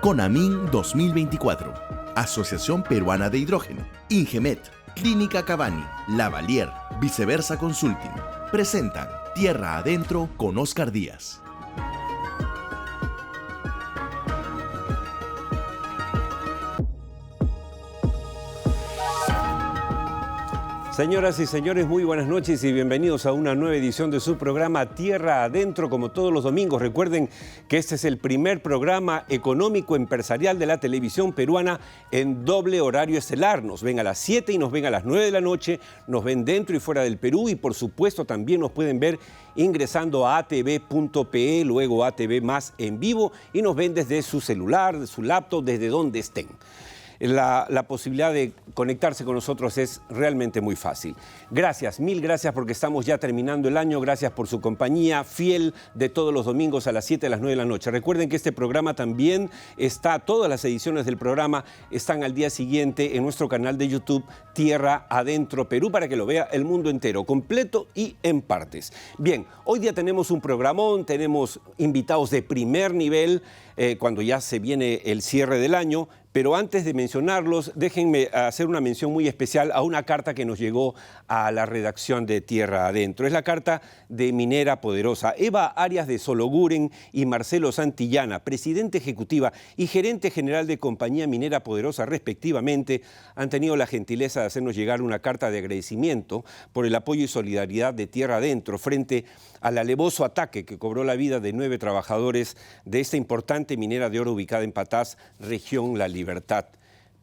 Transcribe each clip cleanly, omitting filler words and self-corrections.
CONAMIN 2024, Asociación Peruana de Hidrógeno, Ingemet, Clínica Cavani, Lavalier, Viceversa Consulting, presentan Tierra Adentro con Oscar Díaz. Señoras y señores, muy buenas noches y bienvenidos a una nueva edición de su programa Tierra Adentro, como todos los domingos. Recuerden que este es el primer programa económico empresarial de la televisión peruana en doble horario estelar. Nos ven a las 7 y nos ven a las 9 de la noche, nos ven dentro y fuera del Perú y por supuesto también nos pueden ver ingresando a atv.pe, luego ATV Más en vivo y nos ven desde su celular, de su laptop, desde donde estén. La posibilidad de conectarse con nosotros es realmente muy fácil. Gracias, mil gracias porque estamos ya terminando el año. Gracias por su compañía fiel de todos los domingos a las 7 a las 9 de la noche. Recuerden que este programa también está, todas las ediciones del programa están al día siguiente en nuestro canal de YouTube Tierra Adentro Perú para que lo vea el mundo entero, completo y en partes. Bien, hoy día tenemos un programón, tenemos invitados de primer nivel cuando ya se viene el cierre del año. Pero antes de mencionarlos, déjenme hacer una mención muy especial a una carta que nos llegó a la redacción de Tierra Adentro. Es la carta de Minera Poderosa. Eva Arias de Sologuren y Marcelo Santillana, presidente ejecutiva y gerente general de Compañía Minera Poderosa, respectivamente, han tenido la gentileza de hacernos llegar una carta de agradecimiento por el apoyo y solidaridad de Tierra Adentro frente al alevoso ataque que cobró la vida de 9 trabajadores de esta importante minera de oro ubicada en Patás, región La Libertad.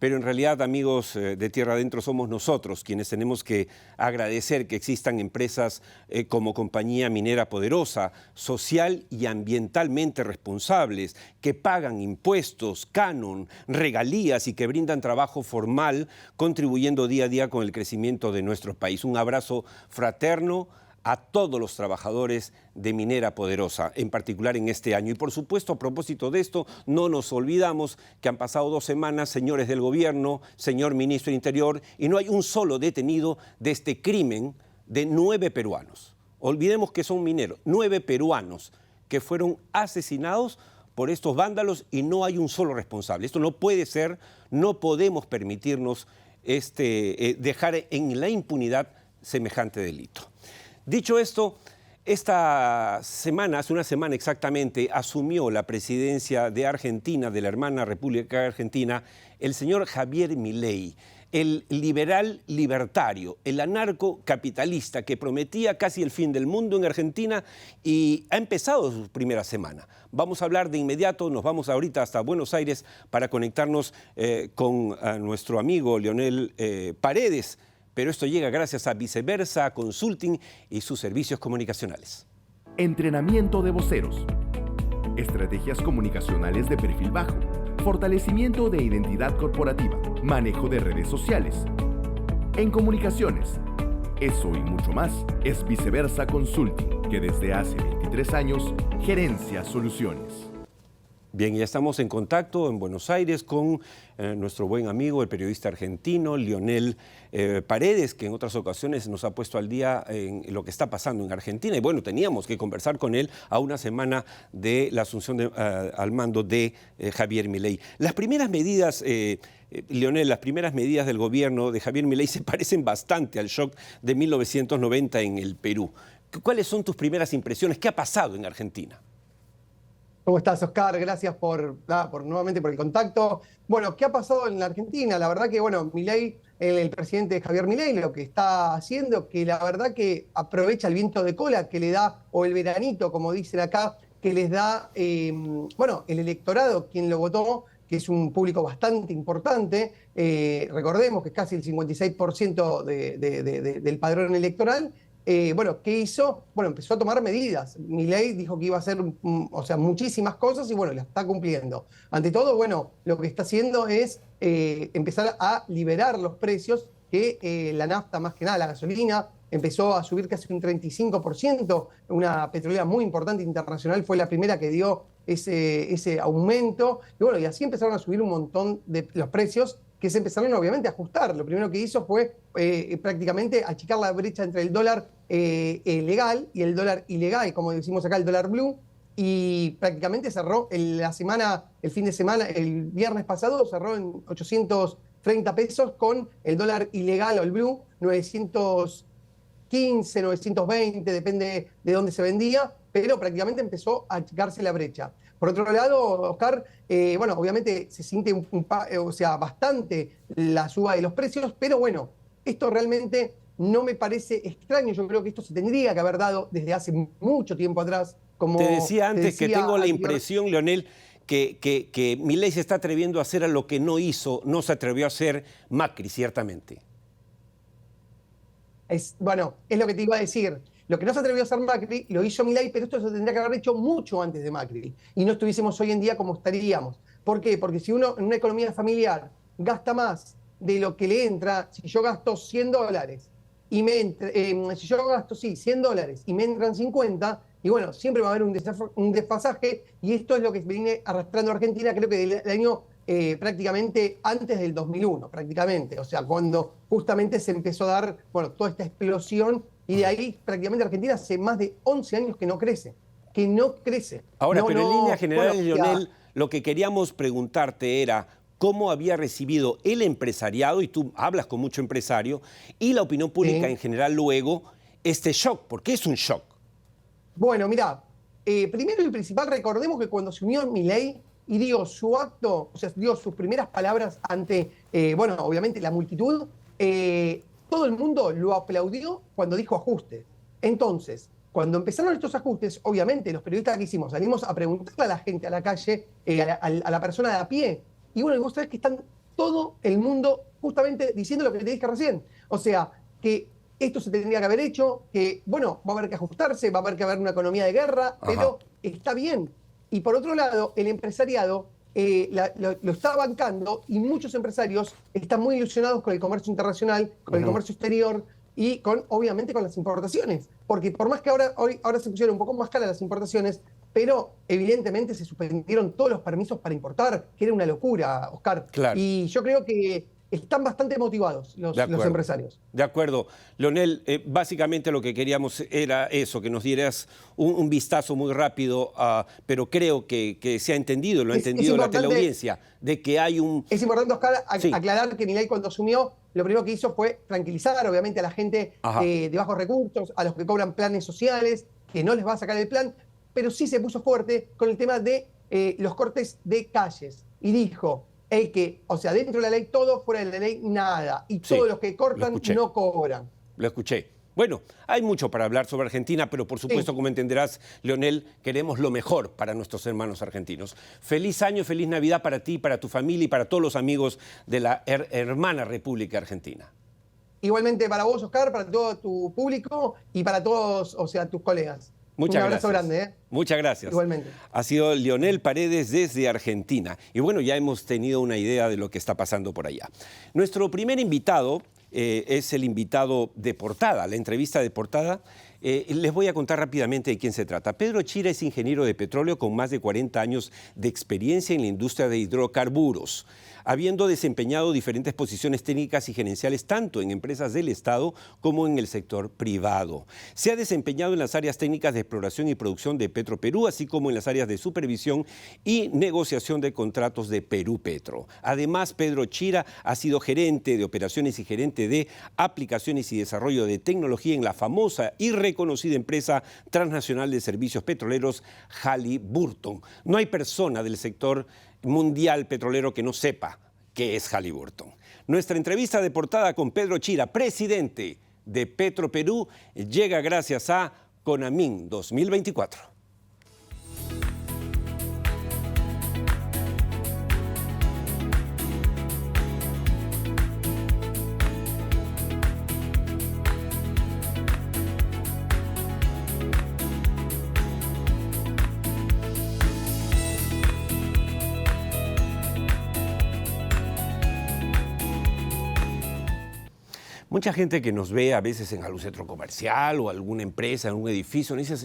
Pero en realidad, amigos de Tierra Adentro, somos nosotros quienes tenemos que agradecer que existan empresas como Compañía Minera Poderosa, social y ambientalmente responsables, que pagan impuestos, canon, regalías y que brindan trabajo formal, contribuyendo día a día con el crecimiento de nuestro país. Un abrazo fraterno a todos los trabajadores de Minera Poderosa, en particular en este año. Y por supuesto, a propósito de esto, no nos olvidamos que han pasado 2 semanas, señores del gobierno, señor ministro del Interior, y no hay un solo detenido de este crimen de 9 peruanos. Olvidemos que son mineros, 9 peruanos que fueron asesinados por estos vándalos y no hay un solo responsable. Esto no puede ser, no podemos permitirnos dejar en la impunidad semejante delito. Dicho esto, esta semana, hace una semana exactamente, asumió la presidencia de Argentina, de la hermana República Argentina, el señor Javier Milei, el liberal libertario, el anarcocapitalista que prometía casi el fin del mundo en Argentina y ha empezado su primera semana. Vamos a hablar de inmediato, nos vamos ahorita hasta Buenos Aires para conectarnos con nuestro amigo Leonel Paredes. Pero esto llega gracias a Viceversa Consulting y sus servicios comunicacionales. Entrenamiento de voceros. Estrategias comunicacionales de perfil bajo. Fortalecimiento de identidad corporativa. Manejo de redes sociales. En comunicaciones. Eso y mucho más es Viceversa Consulting, que desde hace 23 años gerencia soluciones. Bien, ya estamos en contacto en Buenos Aires con nuestro buen amigo, el periodista argentino Leonel Paredes, que en otras ocasiones nos ha puesto al día en lo que está pasando en Argentina. Y bueno, teníamos que conversar con él a una semana de la asunción al mando de Javier Milei. Las primeras medidas, Leonel, las primeras medidas del gobierno de Javier Milei se parecen bastante al shock de 1990 en el Perú. ¿Cuáles son tus primeras impresiones? ¿Qué ha pasado en Argentina? ¿Cómo estás, Oscar? Gracias nuevamente por el contacto. Bueno, ¿qué ha pasado en la Argentina? La verdad que, bueno, Milei, el presidente Javier Milei, lo que está haciendo, que la verdad que aprovecha el viento de cola que le da, o el veranito, como dicen acá, que les da, el electorado, quien lo votó, que es un público bastante importante. Recordemos que es casi el 56% del padrón electoral. ¿Qué hizo? Bueno, empezó a tomar medidas. Milei dijo que iba a hacer muchísimas cosas y bueno, las está cumpliendo. Ante todo, bueno, lo que está haciendo es empezar a liberar los precios, que la nafta, más que nada la gasolina, empezó a subir casi un 35%. Una petrolera muy importante internacional fue la primera que dio ese aumento. Y bueno, y así empezaron a subir un montón de los precios, que se empezaron obviamente a ajustar. Lo primero que hizo fue prácticamente achicar la brecha entre el dólar legal y el dólar ilegal, como decimos acá, el dólar blue. y prácticamente cerró el fin de semana, el viernes pasado cerró en 830 pesos con el dólar ilegal o el blue, 915, 920, depende de dónde se vendía, pero prácticamente empezó a achicarse la brecha. Por otro lado, Oscar, bueno, obviamente se siente bastante la suba de los precios, pero bueno, esto realmente no me parece extraño. Yo creo que esto se tendría que haber dado desde hace mucho tiempo atrás. Como te decía antes que tengo la anterior... impresión, Leonel, que Milei se está atreviendo a hacer a lo que no se atrevió a hacer Macri, ciertamente. Bueno, es lo que te iba a decir. Lo que no se atrevió a hacer Macri lo hizo Milei, pero esto se tendría que haber hecho mucho antes de Macri. Y no estuviésemos hoy en día como estaríamos. ¿Por qué? Porque si uno en una economía familiar gasta más de lo que le entra, si yo gasto $100 y si yo gasto, $100 y me entran 50, y bueno, siempre va a haber un desfasaje, y esto es lo que viene arrastrando Argentina, creo que del año prácticamente antes del 2001, prácticamente, o sea, cuando justamente se empezó a dar, bueno, toda esta explosión, y de ahí prácticamente Argentina hace más de 11 años que no crece. Ahora, pero en líneas generales, Leonel, lo que queríamos preguntarte era cómo había recibido el empresariado, y tú hablas con mucho empresario, y la opinión pública en general luego, este shock, porque es un shock. Bueno, mirá, primero y principal, recordemos que cuando se unió Milei y dio su acto, o sea, dio sus primeras palabras ante, bueno, obviamente la multitud, todo el mundo lo aplaudió cuando dijo ajuste. Entonces, cuando empezaron estos ajustes, obviamente los periodistas que hicimos, salimos a preguntarle a la gente, a la calle, a la persona de a pie, y bueno, vos sabés que están todo el mundo justamente diciendo lo que te dije recién. O sea, que esto se tendría que haber hecho, que, bueno, va a haber que ajustarse, va a haber que haber una economía de guerra, pero está bien. Y por otro lado, el empresariado lo está bancando, y muchos empresarios están muy ilusionados con el comercio internacional, con el comercio exterior y obviamente con las importaciones. Porque por más que ahora se pusieron un poco más caras las importaciones, pero evidentemente se suspendieron todos los permisos para importar, que era una locura, Oscar. Claro. Y yo creo que están bastante motivados los empresarios. De acuerdo. Leonel, básicamente lo que queríamos era eso, que nos dieras un vistazo muy rápido, pero creo que se ha entendido, lo ha entendido la teleaudiencia, de que hay un... Es importante, Oscar, aclarar que Milei cuando asumió, lo primero que hizo fue tranquilizar, obviamente, a la gente de bajos recursos, a los que cobran planes sociales, que no les va a sacar el plan, pero sí se puso fuerte con el tema de los cortes de calles. Y dijo... o sea, dentro de la ley todo, fuera de la ley nada. Y todos los que cortan no cobran. Lo escuché. Bueno, hay mucho para hablar sobre Argentina, pero por supuesto, como entenderás, Leonel, queremos lo mejor para nuestros hermanos argentinos. Feliz año, feliz Navidad para ti, para tu familia y para todos los amigos de la hermana República Argentina. Igualmente para vos, Oscar, para todo tu público y para todos, o sea, tus colegas. Muchas Un abrazo gracias. grande. Muchas gracias. Igualmente. Ha sido Leonel Paredes desde Argentina. Y bueno, ya hemos tenido una idea de lo que está pasando por allá. Nuestro primer invitado es el invitado de portada, la entrevista de portada. Les voy a contar rápidamente de quién se trata. Pedro Chira es ingeniero de petróleo con más de 40 años de experiencia en la industria de hidrocarburos, habiendo desempeñado diferentes posiciones técnicas y gerenciales tanto en empresas del Estado como en el sector privado. Se ha desempeñado en las áreas técnicas de exploración y producción de Petroperú, así como en las áreas de supervisión y negociación de contratos de Perú Petro. Además, Pedro Chira ha sido gerente de operaciones y gerente de aplicaciones y desarrollo de tecnología en la famosa y reconocida empresa transnacional de servicios petroleros Halliburton. No hay persona del sector mundial petrolero que no sepa qué es Halliburton. Nuestra entrevista de portada con Pedro Chira, presidente de Petroperú, llega gracias a Conamin 2024. Mucha gente que nos ve a veces en algún centro comercial o alguna empresa, en un edificio, nos dice,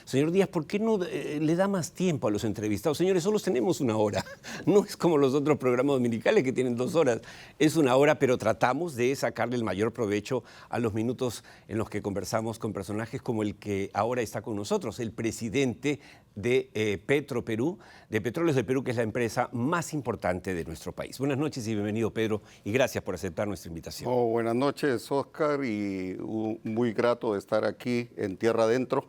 señor Díaz, ¿por qué no le da más tiempo a los entrevistados? Señores, solo tenemos 1 hora. No es como los otros programas dominicales que tienen 2 horas. Es 1 hora, pero tratamos de sacarle el mayor provecho a los minutos en los que conversamos con personajes como el que ahora está con nosotros, el presidente de Petroperú, de Petróleos del Perú, que es la empresa más importante de nuestro país. Buenas noches y bienvenido, Pedro, y gracias por aceptar nuestra invitación. Buenas noches, Oscar, y muy grato de estar aquí en Tierra Adentro.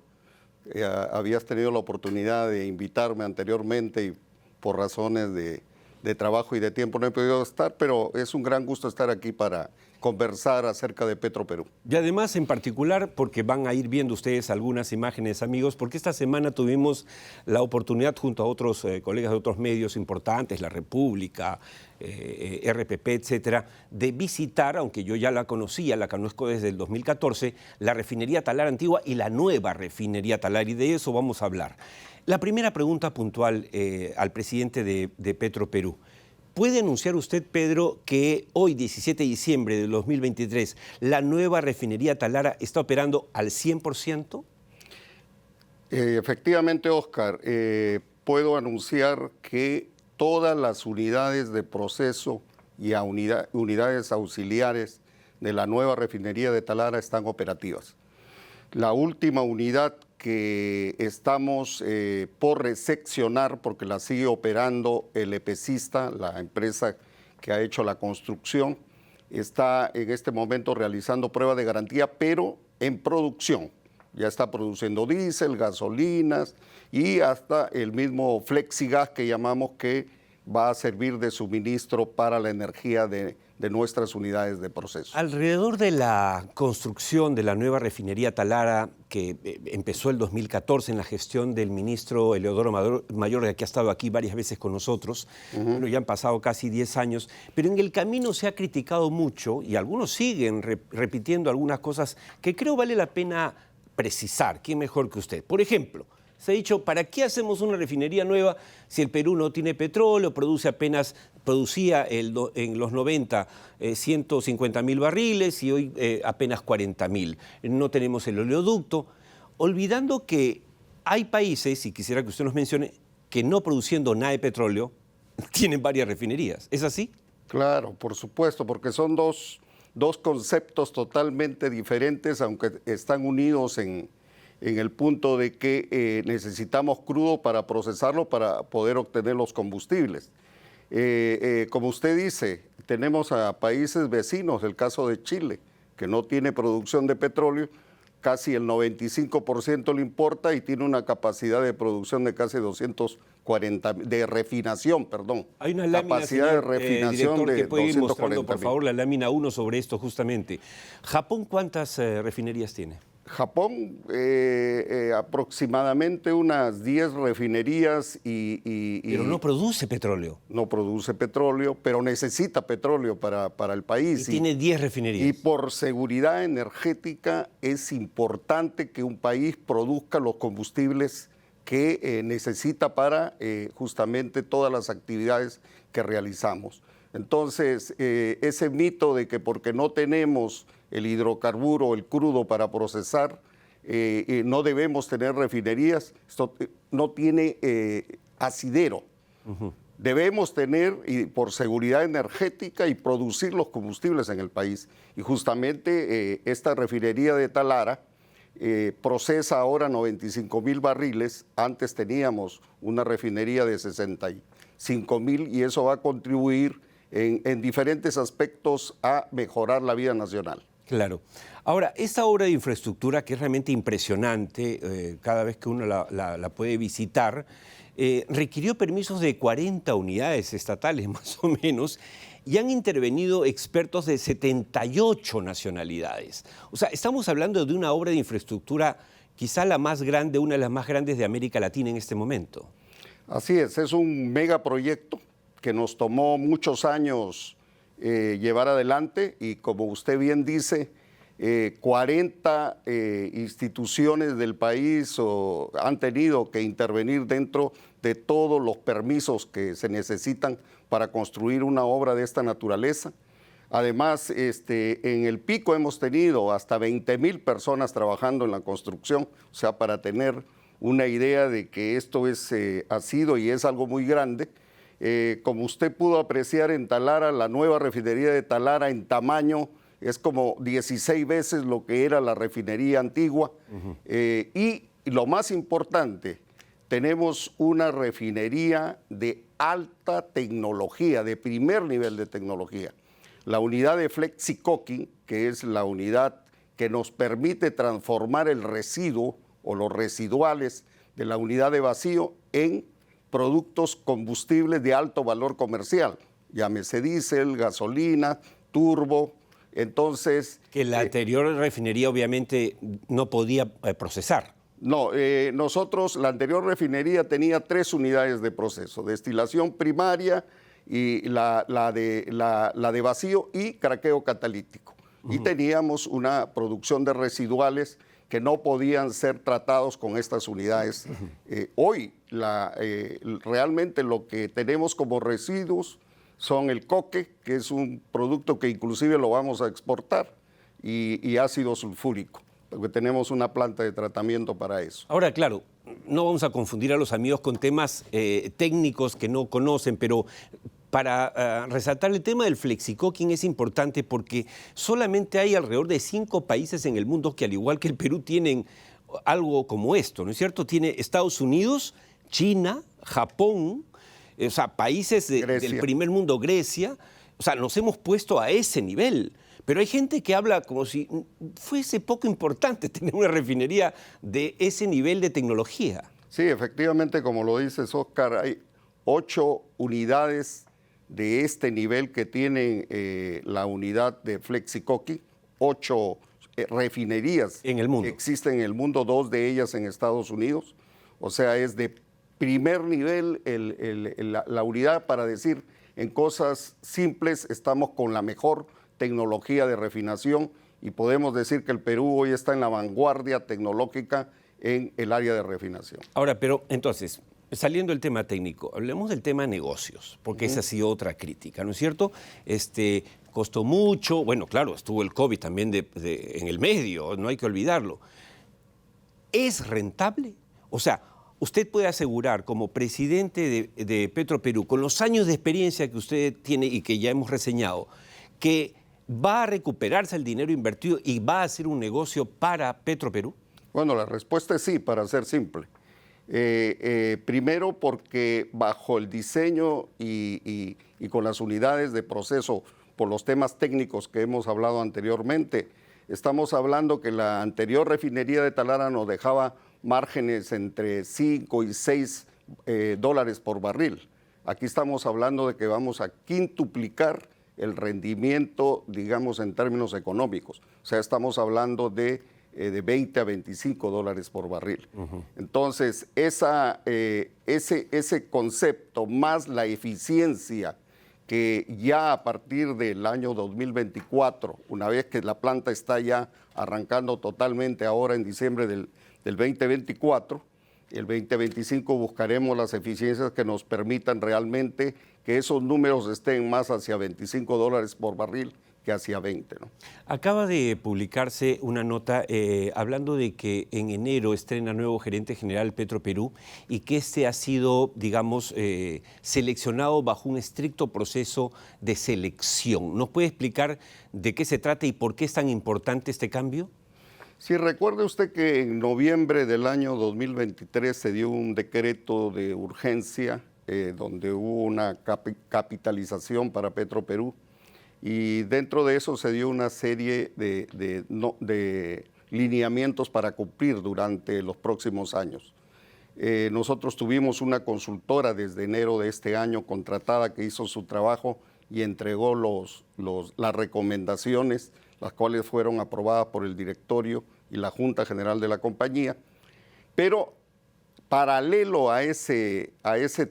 Habías tenido la oportunidad de invitarme anteriormente y por razones de trabajo y de tiempo no he podido estar, pero es un gran gusto estar aquí para conversar acerca de Petroperú. Y además, en particular, porque van a ir viendo ustedes algunas imágenes, amigos, porque esta semana tuvimos la oportunidad, junto a otros colegas de otros medios importantes, La República, RPP, etcétera, de visitar, aunque yo ya la conocía, la conozco desde el 2014, la refinería Talar Antigua y la nueva refinería Talar, y de eso vamos a hablar. La primera pregunta puntual al presidente de Petroperú. ¿Puede anunciar usted, Pedro, que hoy, 17 de diciembre de 2023, la nueva refinería Talara está operando al 100%? Efectivamente, Oscar, puedo anunciar que todas las unidades de proceso y unidades auxiliares de la nueva refinería de Talara están operativas. La última unidad que estamos por reseccionar, porque la sigue operando el EPCista, la empresa que ha hecho la construcción, está en este momento realizando pruebas de garantía, pero en producción. Ya está produciendo diésel, gasolinas y hasta el mismo flexigas que llamamos, que va a servir de suministro para la energía de nuestras unidades de proceso. Alrededor de la construcción de la nueva refinería Talara, que empezó el 2014 en la gestión del ministro Eleodoro Mayor, que ha estado aquí varias veces con nosotros, bueno, ya han pasado casi 10 años, pero en el camino se ha criticado mucho y algunos siguen repitiendo algunas cosas que creo vale la pena precisar. ¿Quién mejor que usted? Por ejemplo, se ha dicho, ¿para qué hacemos una refinería nueva si el Perú no tiene petróleo? Producía en los 90 150.000 barriles y hoy apenas 40.000. No tenemos el oleoducto. Olvidando que hay países, y quisiera que usted nos mencione, que no produciendo nada de petróleo, tienen varias refinerías. ¿Es así? Claro, por supuesto, porque son dos conceptos totalmente diferentes, aunque están unidos en el punto de que necesitamos crudo para procesarlo para poder obtener los combustibles. Como usted dice, tenemos a países vecinos, el caso de Chile, que no tiene producción de petróleo, casi el 95% le importa y tiene una capacidad de producción de casi 240, de refinación, perdón. Hay una lámina, capacidad de refinación director, de que puede ir mostrando, 240.000. por favor, la lámina 1 sobre esto justamente. ¿Japón cuántas refinerías tiene? Japón, aproximadamente unas 10 refinerías Pero no produce petróleo. No produce petróleo, pero necesita petróleo para el país. Y tiene 10 refinerías. Y por seguridad energética es importante que un país produzca los combustibles que necesita para justamente todas las actividades que realizamos. Entonces, ese mito de que porque no tenemos el hidrocarburo, el crudo para procesar, no debemos tener refinerías, esto no tiene asidero. Debemos tener, y por seguridad energética, y producir los combustibles en el país. Y justamente esta refinería de Talara procesa ahora 95.000 barriles. Antes teníamos una refinería de 65.000 y eso va a contribuir en diferentes aspectos a mejorar la vida nacional. Claro. Ahora, esta obra de infraestructura, que es realmente impresionante, cada vez que uno la puede visitar, requirió permisos de 40 unidades estatales, más o menos, y han intervenido expertos de 78 nacionalidades. O sea, estamos hablando de una obra de infraestructura quizá la más grande, una de las más grandes de América Latina en este momento. Así es un megaproyecto que nos tomó muchos años llevar adelante y, como usted bien dice, 40 instituciones del país han tenido que intervenir dentro de todos los permisos que se necesitan para construir una obra de esta naturaleza. Además, en el pico hemos tenido hasta 20,000 personas trabajando en la construcción, o sea, para tener una idea de que esto ha sido y es algo muy grande. Como usted pudo apreciar en Talara, la nueva refinería de Talara en tamaño es como 16 veces lo que era la refinería antigua. Y lo más importante, tenemos una refinería de alta tecnología, de primer nivel de tecnología. La unidad de Flexicoking, que es la unidad que nos permite transformar el residuo o los residuales de la unidad de vacío en productos combustibles de alto valor comercial, llámese diésel, gasolina, turbo. Entonces, que la anterior refinería obviamente no podía procesar. No, nosotros, la anterior refinería tenía 3 unidades de proceso: destilación primaria, y la de vacío y craqueo catalítico. Y teníamos una producción de residuales que no podían ser tratados con estas unidades. Hoy, realmente lo que tenemos como residuos son el coque, que es un producto que inclusive lo vamos a exportar, y ácido sulfúrico, porque tenemos una planta de tratamiento para eso. Ahora, claro, no vamos a confundir a los amigos con temas técnicos que no conocen, pero para resaltar el tema del Flexicoking es importante porque solamente hay alrededor de 5 países en el mundo que, al igual que el Perú, tienen algo como esto, ¿no es cierto? Tiene Estados Unidos, China, Japón, o sea, países del primer mundo, Grecia. O sea, nos hemos puesto a ese nivel. Pero hay gente que habla como si fuese poco importante tener una refinería de ese nivel de tecnología. Sí, efectivamente, como lo dices, Oscar, hay 8 unidades de este nivel que tienen la unidad de Flexicoking, 8 refinerías en el mundo. Que existen en el mundo, 2 de ellas en Estados Unidos. O sea, es de primer nivel la unidad, para decir en cosas simples, estamos con la mejor tecnología de refinación y podemos decir que el Perú hoy está en la vanguardia tecnológica en el área de refinación. Ahora, pero entonces, saliendo del tema técnico, hablemos del tema negocios, porque esa ha sido otra crítica, ¿no es cierto? Costó mucho, bueno, claro, estuvo el COVID también en el medio, no hay que olvidarlo. ¿Es rentable? O sea, usted puede asegurar como presidente de Petroperú, con los años de experiencia que usted tiene y que ya hemos reseñado, que va a recuperarse el dinero invertido y va a ser un negocio para Petroperú. Bueno, la respuesta es sí, para ser simple. Primero porque bajo el diseño y con las unidades de proceso, por los temas técnicos que hemos hablado anteriormente, estamos hablando que la anterior refinería de Talara nos dejaba márgenes entre 5 y 6 dólares por barril. Aquí estamos hablando de que vamos a quintuplicar el rendimiento, digamos, en términos económicos. O sea, estamos hablando de 20 a 25 dólares por barril. Entonces, ese concepto más la eficiencia que ya a partir del año 2024, una vez que la planta está ya arrancando totalmente ahora en diciembre del 2024, el 2025 buscaremos las eficiencias que nos permitan realmente que esos números estén más hacia 25 dólares por barril que hacia 20, ¿no? Acaba de publicarse una nota hablando de que en enero estrena nuevo gerente general Petroperú y que ha sido, digamos, seleccionado bajo un estricto proceso de selección. ¿Nos puede explicar de qué se trata y por qué es tan importante este cambio? Sí, recuerde usted que en noviembre del año 2023 se dio un decreto de urgencia donde hubo una capitalización para Petroperú. Y dentro de eso se dio una serie de lineamientos para cumplir durante los próximos años. Nosotros tuvimos una consultora desde enero de este año contratada que hizo su trabajo y entregó las recomendaciones, las cuales fueron aprobadas por el directorio y la Junta General de la compañía. Pero paralelo a ese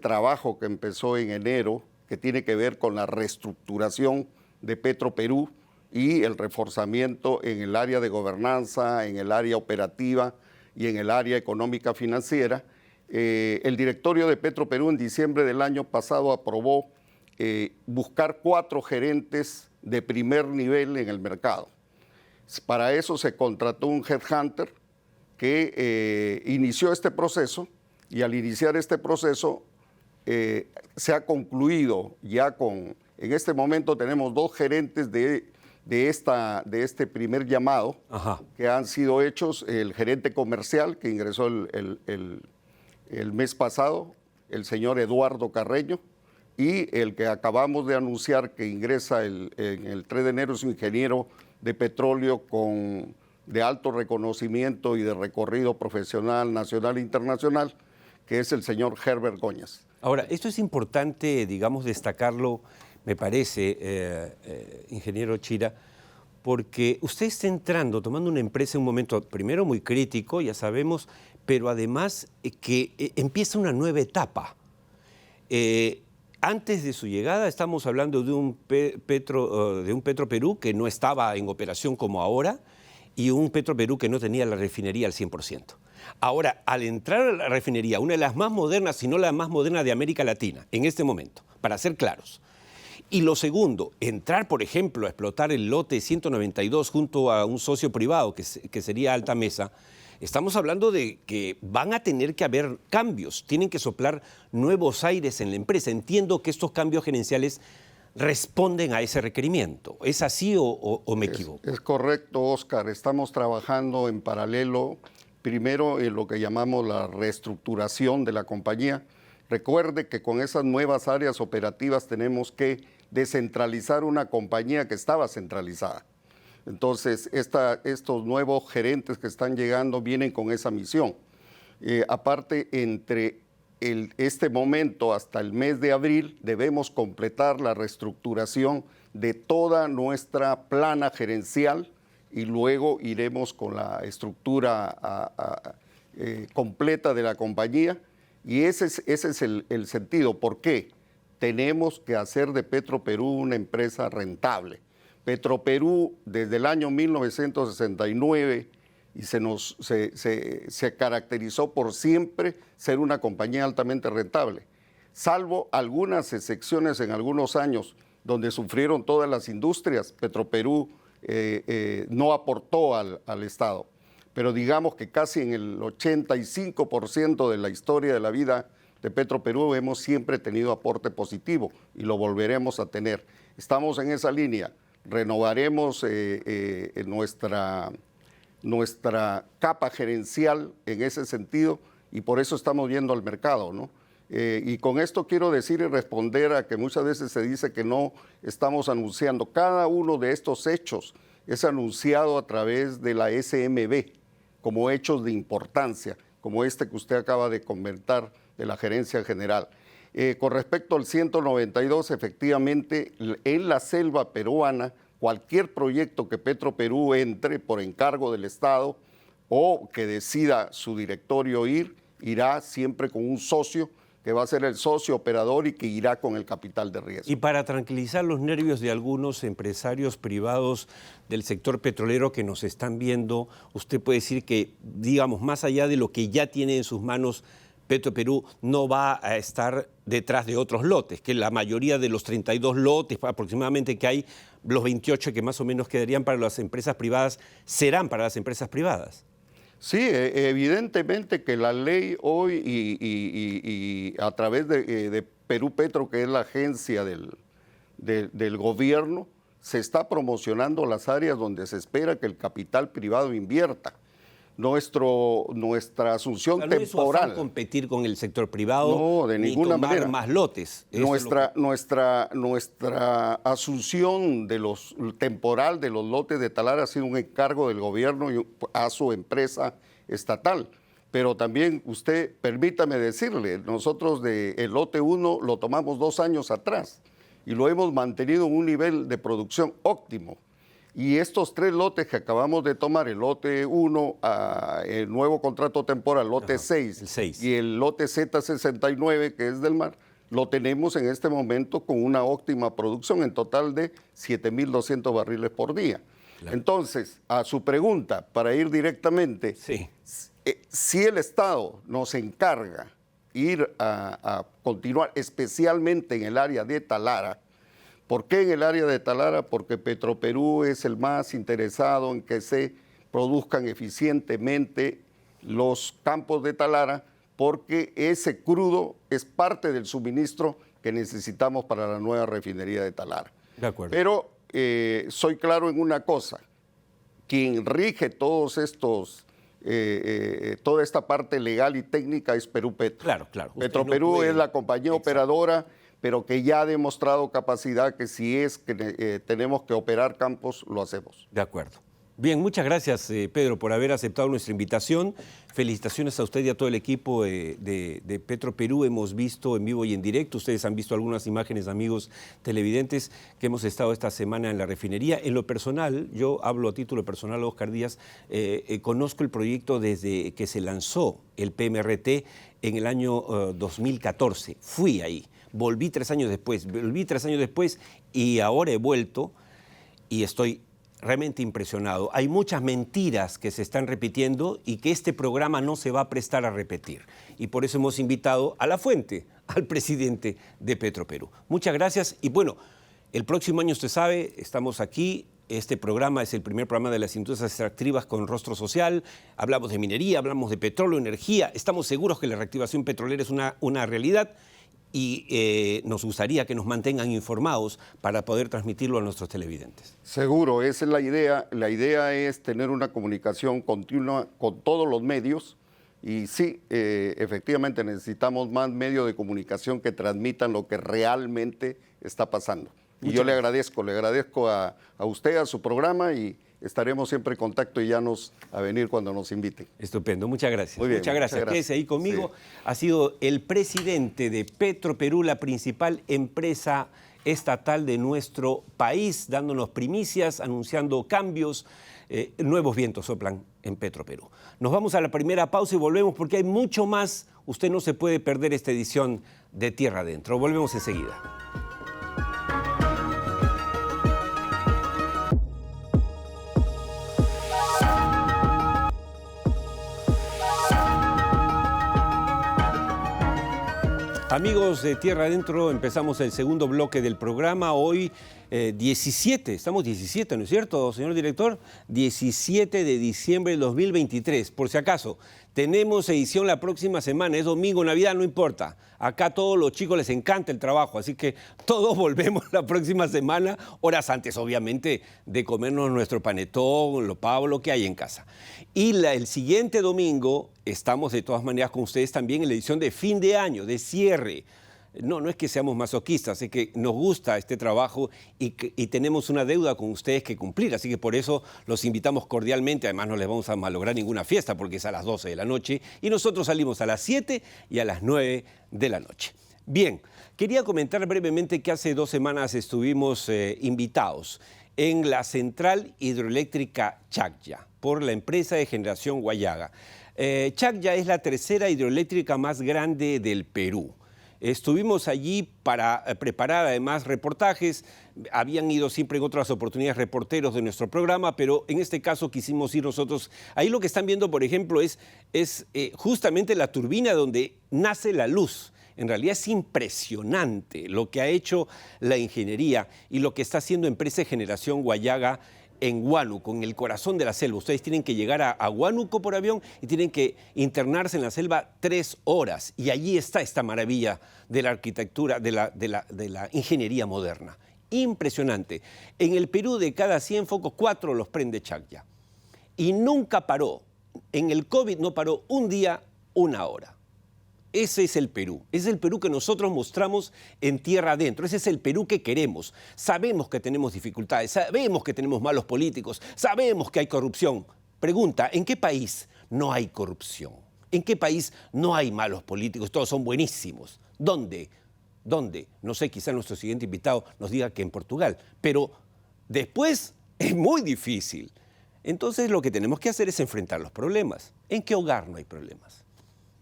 trabajo que empezó en enero, que tiene que ver con la reestructuración de Petroperú y el reforzamiento en el área de gobernanza, en el área operativa y en el área económica financiera, el directorio de Petroperú en diciembre del año pasado aprobó buscar 4 gerentes de primer nivel en el mercado. Para eso se contrató un headhunter que inició este proceso, y al iniciar este proceso se ha concluido ya con, en este momento tenemos 2 gerentes de este primer llamado. Ajá. Que han sido hechos, el gerente comercial que ingresó el mes pasado, el señor Eduardo Carreño, y el que acabamos de anunciar que ingresa en el 3 de enero es un ingeniero de petróleo de alto reconocimiento y de recorrido profesional nacional e internacional, que es el señor Herbert Goñas. Ahora, esto es importante, digamos, destacarlo, me parece, ingeniero Chira, porque usted está entrando, tomando una empresa en un momento, primero muy crítico, ya sabemos, pero además que empieza una nueva etapa. Antes de su llegada estamos hablando de un Petroperú que no estaba en operación como ahora, y un Petroperú que no tenía la refinería al 100%. Ahora, al entrar a la refinería, una de las más modernas, si no la más moderna de América Latina, en este momento, para ser claros. Y lo segundo, entrar, por ejemplo, a explotar el lote 192 junto a un socio privado, que sería Alta Mesa, estamos hablando de que van a tener que haber cambios, tienen que soplar nuevos aires en la empresa. Entiendo que estos cambios gerenciales responden a ese requerimiento. ¿Es así o me equivoco? Es correcto, Oscar. Estamos trabajando en paralelo, primero en lo que llamamos la reestructuración de la compañía. Recuerde que con esas nuevas áreas operativas tenemos que descentralizar una compañía que estaba centralizada. Entonces, estos nuevos gerentes que están llegando vienen con esa misión. Aparte, entre este momento hasta el mes de abril debemos completar la reestructuración de toda nuestra plana gerencial y luego iremos con la estructura completa de la compañía. Y ese es el sentido. ¿Por qué? Tenemos que hacer de Petroperú una empresa rentable. Petroperú desde el año 1969 y se caracterizó por siempre ser una compañía altamente rentable, salvo algunas excepciones en algunos años donde sufrieron todas las industrias. Petroperú no aportó al Estado, pero digamos que casi en el 85% de la historia de la vida de Petroperú hemos siempre tenido aporte positivo y lo volveremos a tener. Estamos en esa línea. Renovaremos nuestra capa gerencial en ese sentido y por eso estamos yendo al mercado, ¿no? Y con esto quiero decir y responder a que muchas veces se dice que no estamos anunciando. Cada uno de estos hechos es anunciado a través de la SMB como hechos de importancia, como este que usted acaba de comentar de la gerencia general. Con respecto al 192, efectivamente, en la selva peruana, cualquier proyecto que Petroperú entre por encargo del Estado o que decida su directorio irá siempre con un socio que va a ser el socio operador y que irá con el capital de riesgo. Y para tranquilizar los nervios de algunos empresarios privados del sector petrolero que nos están viendo, usted puede decir que, digamos, más allá de lo que ya tiene en sus manos, Petroperú no va a estar detrás de otros lotes, que la mayoría de los 32 lotes aproximadamente que hay, los 28 que más o menos quedarían para las empresas privadas, serán para las empresas privadas. Sí, evidentemente que la ley hoy y a través de Perú Petro, que es la agencia del gobierno, se está promocionando las áreas donde se espera que el capital privado invierta. Nuestra asunción temporal. No competir con el sector privado, no, de ninguna manera. Más lotes. Nuestra asunción temporal de los lotes de talar ha sido un encargo del gobierno a su empresa estatal. Pero también usted, permítame decirle, nosotros el lote 1 lo tomamos 2 años atrás y lo hemos mantenido en un nivel de producción óptimo. Y estos 3 lotes que acabamos de tomar, el lote 1, el nuevo contrato temporal, lote 6 y el lote Z69, que es del mar, lo tenemos en este momento con una óptima producción en total de 7.200 barriles por día. Claro. Entonces, a su pregunta, para ir directamente, si el Estado nos encarga ir a continuar, especialmente en el área de Talara, ¿Por qué en el área de Talara? Porque Petroperú es el más interesado en que se produzcan eficientemente los campos de Talara, porque ese crudo es parte del suministro que necesitamos para la nueva refinería de Talara. De acuerdo. Pero soy claro en una cosa, quien rige todos estos, toda esta parte legal y técnica es Perú Petro. Claro, claro. Petroperú es la compañía operadora, pero que ya ha demostrado capacidad que si es que tenemos que operar campos, lo hacemos. De acuerdo. Bien, muchas gracias, Pedro, por haber aceptado nuestra invitación. Felicitaciones a usted y a todo el equipo de Petroperú. Hemos visto en vivo y en directo, ustedes han visto algunas imágenes, amigos televidentes, que hemos estado esta semana en la refinería. En lo personal, yo hablo a título personal, Oscar Díaz, conozco el proyecto desde que se lanzó el PMRT en el año 2014. Fui ahí, volví 3 años después, y ahora he vuelto y estoy realmente impresionado. Hay muchas mentiras que se están repitiendo y que este programa no se va a prestar a repetir. Y por eso hemos invitado a la fuente, al presidente de Petroperú. Muchas gracias. Y bueno, el próximo año, usted sabe, estamos aquí. Este programa es el primer programa de las industrias extractivas con rostro social. Hablamos de minería, hablamos de petróleo, energía. Estamos seguros que la reactivación petrolera es una realidad. Y nos gustaría que nos mantengan informados para poder transmitirlo a nuestros televidentes. Seguro, esa es la idea. La idea es tener una comunicación continua con todos los medios y sí, efectivamente necesitamos más medios de comunicación que transmitan lo que realmente está pasando. Y yo le agradezco a usted, a su programa, y estaremos siempre en contacto y a venir cuando nos inviten. Estupendo, muchas gracias. Muy bien, muchas gracias. Quédese ahí conmigo. Sí. Ha sido el presidente de Petroperú, la principal empresa estatal de nuestro país, dándonos primicias, anunciando cambios. Nuevos vientos soplan en Petroperú. Nos vamos a la primera pausa y volvemos porque hay mucho más. Usted no se puede perder esta edición de Tierra Adentro. Volvemos enseguida. Amigos de Tierra Adentro, empezamos el segundo bloque del programa. Hoy estamos 17, ¿no es cierto, señor director? 17 de diciembre del 2023. Por si acaso, tenemos edición la próxima semana, es domingo, Navidad, no importa. Acá a todos los chicos les encanta el trabajo, así que todos volvemos la próxima semana, horas antes, obviamente, de comernos nuestro panetón, lo pavo, lo que hay en casa. Y el siguiente domingo estamos de todas maneras con ustedes también en la edición de fin de año, de cierre. No es que seamos masoquistas, es que nos gusta este trabajo y tenemos una deuda con ustedes que cumplir. Así que por eso los invitamos cordialmente. Además, no les vamos a malograr ninguna fiesta porque es a las 12 de la noche y nosotros salimos a las 7 y a las 9 de la noche. Bien, quería comentar brevemente que hace 2 semanas estuvimos invitados en la central hidroeléctrica Chacya por la empresa de generación Huallaga. Chacya es la tercera hidroeléctrica más grande del Perú. Estuvimos allí para preparar además reportajes. Habían ido siempre en otras oportunidades reporteros de nuestro programa, pero en este caso quisimos ir nosotros. Ahí lo que están viendo, por ejemplo, es justamente la turbina donde nace la luz. En realidad es impresionante lo que ha hecho la ingeniería y lo que está haciendo Empresa de Generación Huallaga en Huánuco, en el corazón de la selva. Ustedes tienen que llegar a Huánuco por avión y tienen que internarse en la selva 3 horas. Y allí está esta maravilla de la arquitectura, de la ingeniería moderna. Impresionante. En el Perú, de cada 100 focos, 4 los prende Chacya. Y nunca paró. En el COVID no paró un día, 1 hora. Ese es el Perú. Ese es el Perú que nosotros mostramos en Tierra Adentro. Ese es el Perú que queremos. Sabemos que tenemos dificultades, sabemos que tenemos malos políticos, sabemos que hay corrupción. Pregunta, ¿en qué país no hay corrupción? ¿En qué país no hay malos políticos? Todos son buenísimos. ¿Dónde? ¿Dónde? No sé, quizá nuestro siguiente invitado nos diga que en Portugal. Pero después es muy difícil. Entonces lo que tenemos que hacer es enfrentar los problemas. ¿En qué hogar no hay problemas?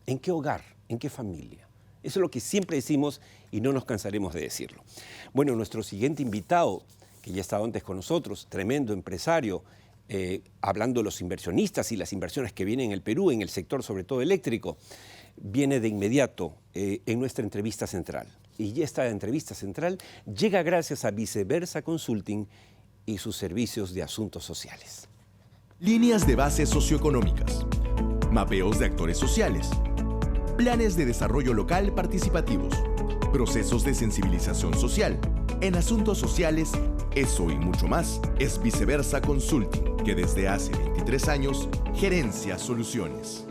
¿En qué hogar? ¿En qué familia? Eso es lo que siempre decimos y no nos cansaremos de decirlo. Bueno, nuestro siguiente invitado, que ya estaba antes con nosotros, tremendo empresario, hablando de los inversionistas y las inversiones que vienen en el Perú, en el sector sobre todo eléctrico, viene de inmediato en nuestra entrevista central. y esta entrevista central llega gracias a Viceversa Consulting y sus servicios de asuntos sociales. Líneas de base socioeconómicas, mapeos de actores sociales, planes de desarrollo local participativos, procesos de sensibilización social. En asuntos sociales, eso y mucho más es Viceversa Consulting, que desde hace 23 años gerencia soluciones.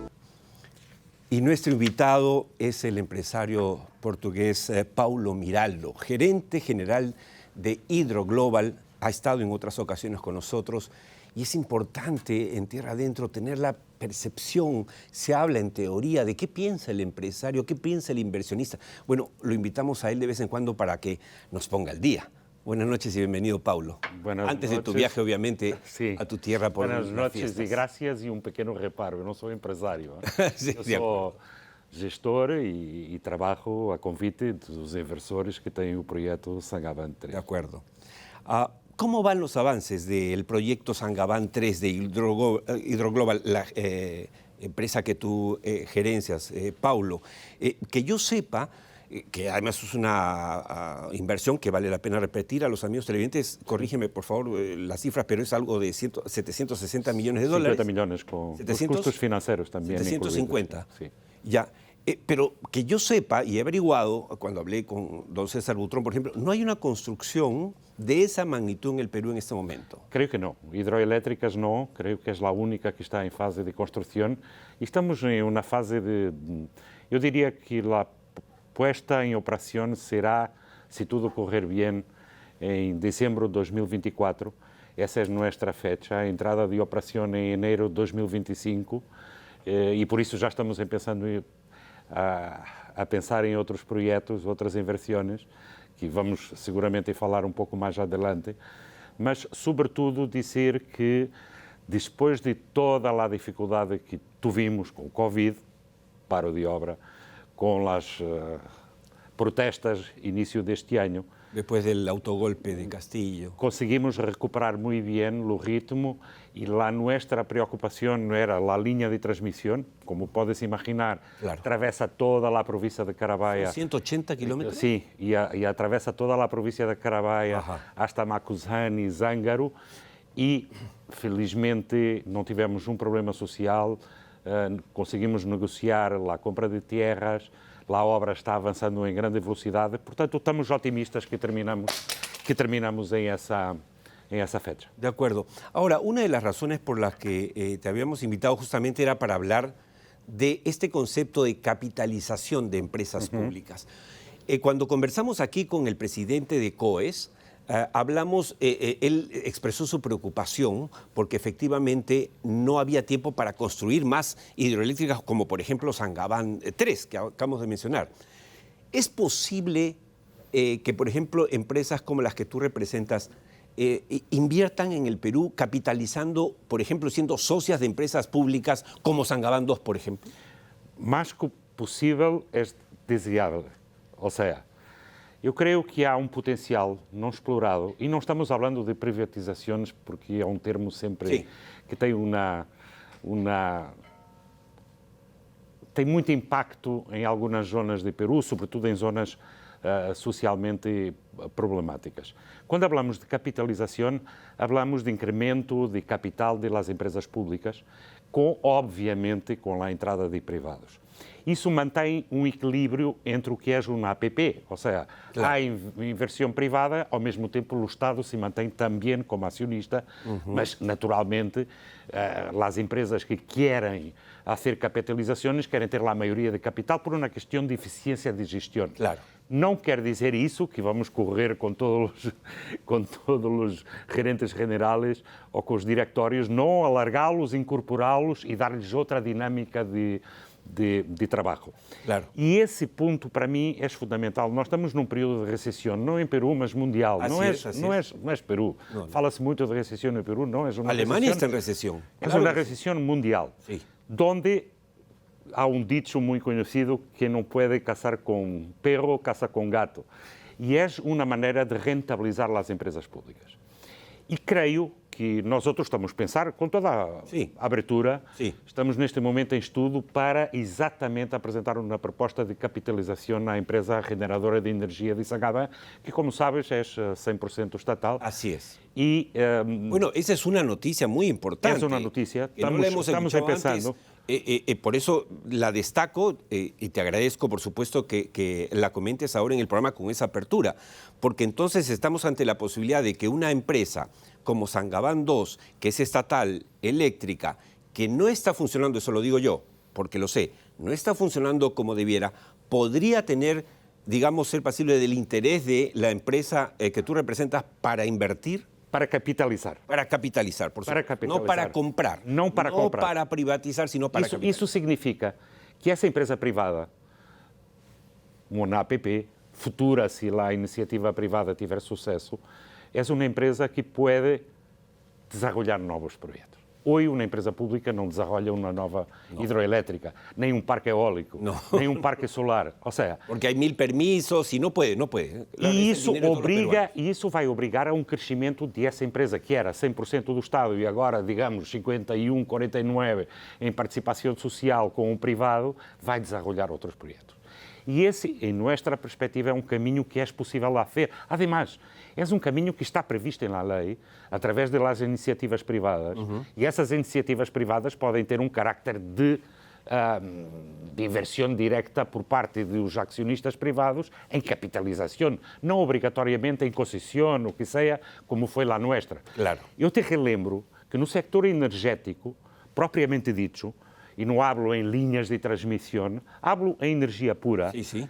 Y nuestro invitado es el empresario portugués Paulo Miraldo, gerente general de Hidroglobal. Ha estado en otras ocasiones con nosotros y es importante en Tierra Adentro tener la percepción, se habla en teoría de qué piensa el empresario, qué piensa el inversionista. Bueno, lo invitamos a él de vez en cuando para que nos ponga al día. Buenas noches y bienvenido, Paulo. Antes de tu viaje, obviamente, sí, a tu tierra por Buenas noches y gracias y un pequeño reparo. Eu não sou empresário. Sí, eu sou gestor e trabalho a convite dos inversores que têm o proyecto Saint-Gobain 3. De acuerdo. ¿Cómo van los avances del proyecto Saint-Gobain 3 de Hidroglobal, la empresa que tú gerencias, Paulo? Que yo sepa, que además es una inversión que vale la pena repetir a los amigos televidentes, corrígeme por favor las cifras, pero es algo de 760 millones de dólares. 50 millones con 700, los costos financieros también. 750. Sí. Ya. Pero que yo sepa, y he averiguado, cuando hablé con don César Butrón, por ejemplo, no hay una construcción de esa magnitud en el Perú en este momento. Creo que no. Hidroeléctricas no, creo que es la única que está en fase de construcción. Y estamos en una fase de... Yo diría que la puesta en operación será, si todo correr bien, en diciembre de 2024. Esa es nuestra fecha, entrada de operación en enero de 2025. Y por eso ya estamos pensando a pensar em outros projetos, outras inversões, que vamos seguramente falar um pouco mais adelante, mas, sobretudo, dizer que, depois de toda a dificuldade que tivemos com o Covid, paro de obra, com as protestas início deste ano, después del autogolpe de Castillo, conseguimos recuperar muy bien el ritmo y nuestra preocupación era la línea de transmisión, como puedes imaginar, claro, atraviesa toda la provincia de Carabaya. 180 kilómetros. Sí, y atraviesa toda la provincia de Carabaya hasta Macuzán y Zángaro y felizmente no tivemos un problema social, conseguimos negociar la compra de tierras. A obra está avançando em grande velocidade, portanto, estamos otimistas que terminamos em esa fecha. De acuerdo. Ahora, una de las razones por las que te habíamos invitado justamente era para hablar de este concepto de capitalización de empresas públicas. Cuando conversamos aquí con el presidente de COES, hablamos, él expresó su preocupación porque efectivamente no había tiempo para construir más hidroeléctricas como por ejemplo Saint-Gobain 3 que acabamos de mencionar. ¿Es posible que por ejemplo empresas como las que tú representas inviertan en el Perú capitalizando, por ejemplo, siendo socias de empresas públicas como Saint-Gobain 2, por ejemplo? Más que posible es deseable, o sea, eu creio que há potencial não explorado, e não estamos falando de privatizações, porque é termo sempre que tem tem muito impacto em algumas zonas de Peru, sobretudo em zonas socialmente problemáticas. Quando falamos de capitalização, falamos de incremento de capital das empresas públicas, obviamente, com a entrada de privados. Isso mantém equilíbrio entre o que é uma APP, ou seja, há inversão privada, ao mesmo tempo o Estado se mantém também como acionista, mas naturalmente as empresas que querem fazer capitalizações querem ter a maioria de capital por uma questão de eficiência de gestão. Claro. Não quer dizer isso que vamos correr com todos os gerentes generais ou com os diretórios, não alargá-los, incorporá-los e dar-lhes outra dinâmica de trabalho. Claro. E esse ponto, para mim, é fundamental. Nós estamos num período de recessão, não em Peru, mas mundial. Não é Peru. Fala-se muito de recessão no Peru, não é uma Alemania está em recessão. É uma recessão mundial, onde há dicho muito conhecido que não pode casar com perro, casa com gato. E é uma maneira de rentabilizar as empresas públicas. E creio que que nós outros estamos a pensar, com toda a abertura, estamos neste momento em estudo para exatamente apresentar uma proposta de capitalização na empresa generadora de energia de Saint-Gobain, que, como sabes, é 100% estatal. Así es. Y, bueno, esa es una noticia muy importante. Es una noticia. Estamos empezando. Por eso la destaco y te agradezco, por supuesto, que la comentes ahora en el programa con esa apertura, porque entonces estamos ante la posibilidad de que una empresa como Saint-Gobain 2, que es estatal, eléctrica, que no está funcionando, eso lo digo yo, porque lo sé, no está funcionando como debiera, podría tener, digamos, ser pasible del interés de la empresa que tú representas para invertir. Para capitalizar. Para capitalizar, por supuesto. Para capitalizar. No para comprar. No para comprar. No para privatizar, sino para capitalizar. Isso significa que essa empresa privada, uma APP, futura, se a iniciativa privada tiver sucesso, é uma empresa que pode desenvolver novos projetos. Hoje, uma empresa pública não desenvolve uma nova hidroelétrica, nem parque eólico, nem parque solar. O seja, porque há 1000 permisos e não pode. E isso vai obrigar a crescimento dessa empresa, que era 100% do Estado e agora, digamos, 51, 49 em participação social com o privado, vai desenvolver outros projetos. E esse, em nossa perspectiva, é caminho que é possível fazer. Además, é caminho que está previsto na lei, através das iniciativas privadas. E essas iniciativas privadas podem ter carácter de inversão direta por parte dos acionistas privados em capitalização, não obrigatoriamente em concessão, o que seja, como foi a nossa. Claro. Eu te relembro que no sector energético, propriamente dito, e não hablo em linhas de transmissão, hablo em energia pura. Sí.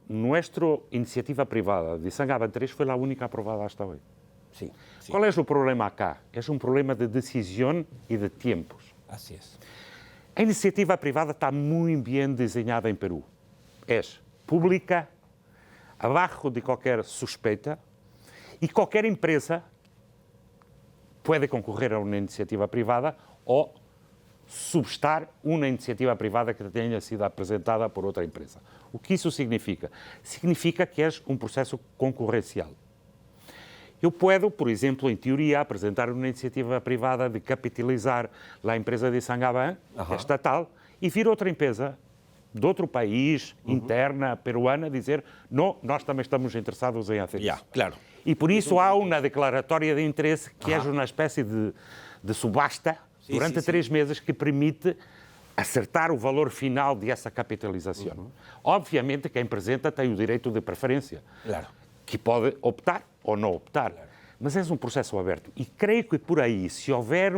Nuestra iniciativa privada de Saint-Gobain 3 foi a única aprovada hasta hoje. Sí. Qual é o problema acá? É problema de decisão e de tempos. Así es. A iniciativa privada está muito bem desenhada em Peru. É pública, abaixo de qualquer suspeita, e qualquer empresa pode concorrer a uma iniciativa privada ou substar uma iniciativa privada que tenha sido apresentada por outra empresa. O que isso significa? Significa que é processo concorrencial. Eu posso, por exemplo, em teoria, apresentar uma iniciativa privada de capitalizar a empresa de Saint-Gobain, estatal, e vir outra empresa de outro país, interna, peruana, dizer, não, nós também estamos interessados em fazer. Claro. E por isso há uma declaratória de interesse que é uma espécie de subasta durante 3 meses que permite acertar o valor final dessa capitalização. Obviamente, quem apresenta tem o direito de preferência, que pode optar ou não optar. Mas é processo aberto. E creio que por aí, se houver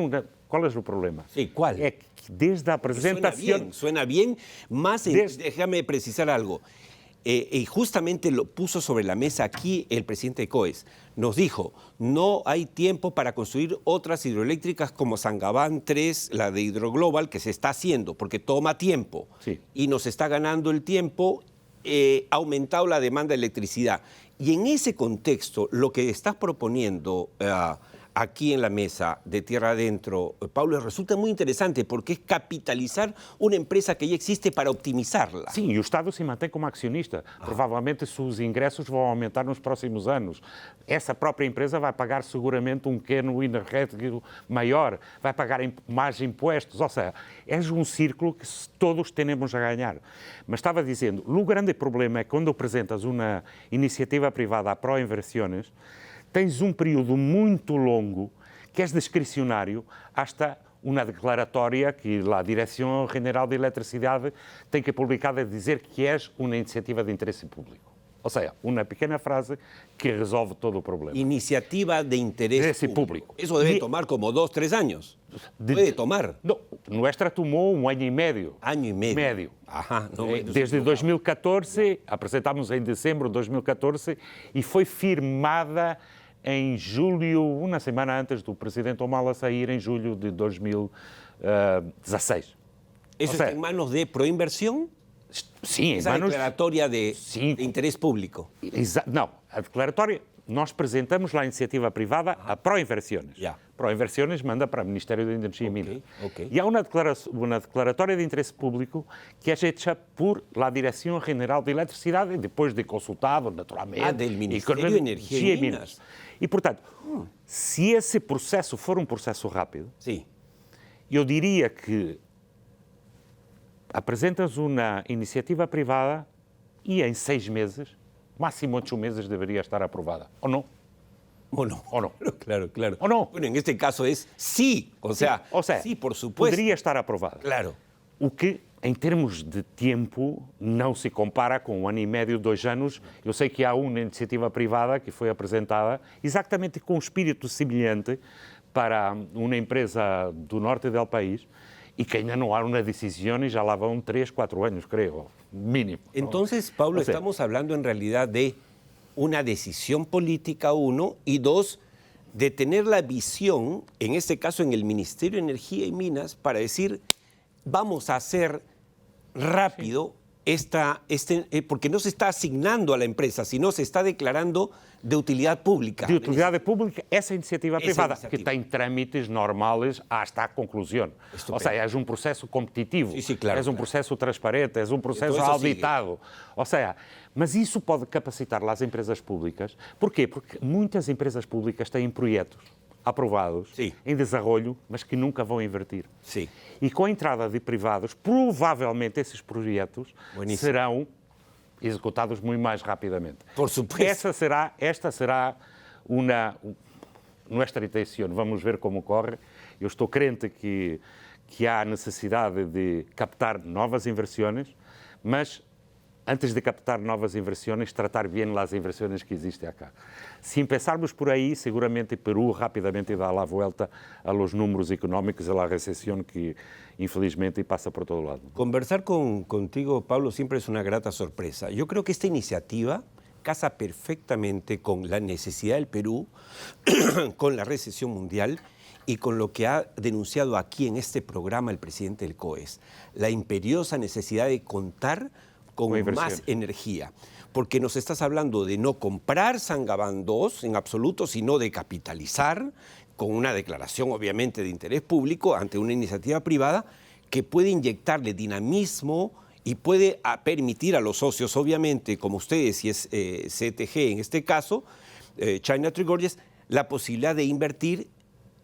¿Cuál es el problema? ¿Cuál? É que desde la presentación... Suena bien, más déjame precisar algo. Y justamente lo puso sobre la mesa aquí el presidente Coes. Nos dijo, no hay tiempo para construir otras hidroeléctricas como Saint-Gobain 3, la de Hidroglobal, que se está haciendo, porque toma tiempo. Sí. Y nos está ganando el tiempo, ha aumentado la demanda de electricidad. Y en ese contexto, lo que estás proponiendo aquí en la mesa de Tierra Adentro, Paulo, resulta muy interesante porque es capitalizar una empresa que ya existe para optimizarla. Sim, e o Estado se mantém como acionista. Provavelmente os ingressos vão aumentar nos próximos anos. Essa própria empresa vai pagar seguramente pequeno energético maior, vai pagar mais impostos, ou seja, é círculo que todos temos a ganhar. Mas estava dizendo, o grande problema é que quando apresentas uma iniciativa privada a pró-inversões, tens período muito longo que é discricionário hasta uma declaratória que a Direção-Geral de Eletricidade tem que publicar a dizer que é uma iniciativa de interesse público. Ou seja, uma pequena frase que resolve todo o problema. Iniciativa de interesse público. Eso debe tomar como 2, 3 años. Puede tomar. No, nuestra tomou 1 ano e meio. Año y medio. Ajá, desde 2014, apresentamos em dezembro de 2014 e foi firmada em julho, uma semana antes do presidente Humala sair, em julho de 2016. ¿Eso está en manos de Proinversión? Sim, essa declaratória de interesse público. Não, a declaratória, nós apresentamos lá a iniciativa privada a Proinversões. Proinversões manda para o Ministério da Energia e Minas. E há uma declaratória de interesse público que é feita por la Direção-Geral de Eletricidade, depois de consultado, naturalmente. Del Ministério de Energia e Minas. E, portanto, se esse processo for um processo rápido, Sí. eu diria que apresentas uma iniciativa privada e em 6 meses, máximo 8 meses, deveria estar aprovada. Ou não? ¿O no? ¿O no? Claro, claro. ¿O no? Bueno, en este caso es sí. O sea, sí, por supuesto. Poderia estar aprovada. Claro. O que, em termos de tempo, não se compara com 1 ano e meio, 2 anos. Eu sei que há uma iniciativa privada que foi apresentada exatamente com um espírito semelhante para uma empresa do norte do país e que ainda não há uma decisão e já lá vão 3, 4 anos, creio, mínimo. Entonces, Pablo, O sea, estamos hablando en realidad de una decisión política, uno, y dos, de tener la visión, en este caso en el Ministerio de Energía y Minas, para decir, vamos a hacer rápido porque no se está asignando a la empresa, sino se está declarando de utilidad pública. De utilidade pública, essa iniciativa Essa privada, iniciativa. que tem trâmites normais hasta a conclusão. Estupendo. Ou seja, é um processo competitivo, Sim, claro, é um processo transparente, é um processo Então, isso auditado. Ou seja, mas isso pode capacitar as empresas públicas. Porquê? Porque muitas empresas públicas têm projetos aprovados Sim. em desenvolvimento, mas que nunca vão invertir. Sí. E com a entrada de privados, provavelmente esses projetos Bueníssimo. serão executados muito mais rapidamente. Por supuesto. Esta será uma nossa intenção. Vamos ver como corre. Eu estou crente que há necessidade de captar novas inversões, mas antes de captar novas inversões, tratar bem as inversões que existem acá. Se empezarmos por aí, seguramente Peru rapidamente dá a volta a los números económicos e a recessão que, infelizmente, passa por todo lado. Conversar contigo, Pablo, siempre es una grata sorpresa. Yo creo que esta iniciativa casa perfectamente con la necesidad del Perú, con la recesión mundial y con lo que ha denunciado aquí en este programa el presidente del COES, la imperiosa necesidad de contar con más energía. Porque nos estás hablando de no comprar Saint-Gobain 2 en absoluto, sino de capitalizar con una declaración obviamente de interés público ante una iniciativa privada que puede inyectarle dinamismo y puede permitir a los socios, obviamente, como ustedes, y es CTG en este caso, China Tree Gorges, la posibilidad de invertir